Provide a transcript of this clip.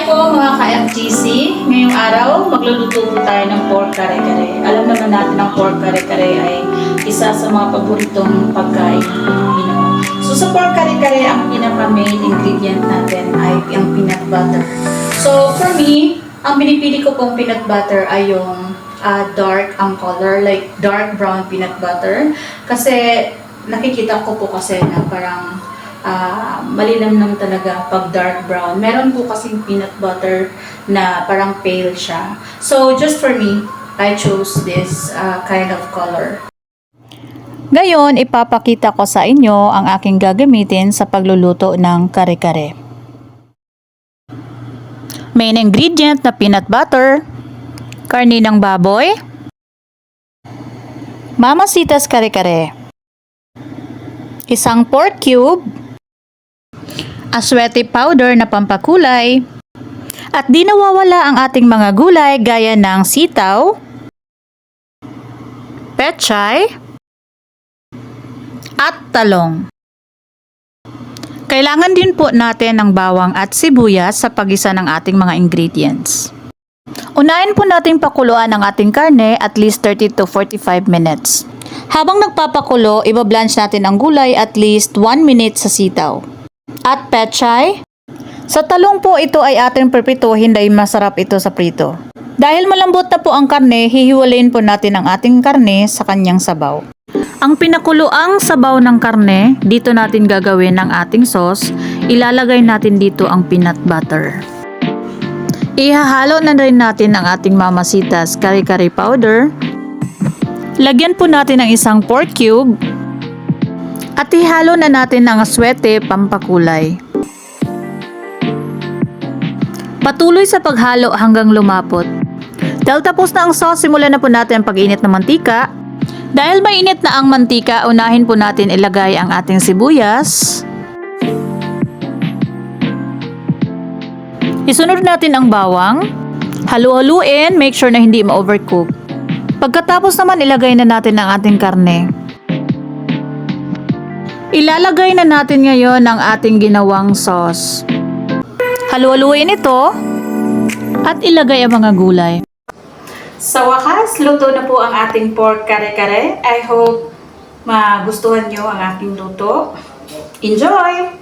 Hi po mga ka-FGC. Ngayong araw, magluluto po tayo ng pork kare-kare. Alam naman natin ang pork kare-kare ay isa sa mga paboritong pagkain ng Pinoy. So sa pork kare-kare, ang pinaka-main ingredient natin ay ang peanut butter. So for me, ang pinipili ko pong peanut butter ay yung dark ang color, like dark brown peanut butter. Kasi nakikita ko po kasi na parang malinamnam talaga pag dark brown. Meron po kasing peanut butter na parang pale siya. So just for me, I chose this kind of color. Ngayon, ipapakita ko sa inyo ang aking gagamitin sa pagluluto ng kare-kare. Main ingredient na peanut butter, karne ng baboy, Mamacita's kare-kare, isang pork cube, aswete powder na pampakulay, at di nawawala ang ating mga gulay gaya ng sitaw, pechay, at talong. Kailangan din po natin ng bawang at sibuyas sa paggisa ng ating mga ingredients. Unahin po natin pakuluan ang ating karne at least 30 to 45 minutes. Habang nagpapakulo, ibablanch natin ang gulay at least 1 minute sa sitaw. At pechay, sa talong po ito ay ating prepituhin dahil masarap ito sa prito. Dahil malambot na po ang karne, hihiwalayin po natin ang ating karne sa kanyang sabaw. Ang pinakuloang sabaw ng karne, dito natin gagawin ang ating sauce. Ilalagay natin dito ang peanut butter. Ihahalo na rin natin ang ating Mamacita's kare-kare powder. Lagyan po natin ng isang pork cube. At ihalo na natin ang aswete pampakulay. Patuloy sa paghalo hanggang lumapot. Dahil tapos na ang sauce, simulan na po natin ang pag-init ng mantika. Dahil mainit na ang mantika, unahin po natin ilagay ang ating sibuyas. Isunod natin ang bawang. Halu-haluin, make sure na hindi ma-overcook. Pagkatapos naman, ilagay na natin ang ating karne. Ilalagay na natin ngayon ang ating ginawang sauce. Halu-haluin ito at ilagay ang mga gulay. Sa wakas, luto na po ang ating pork kare-kare. I hope magustuhan nyo ang aking luto. Enjoy!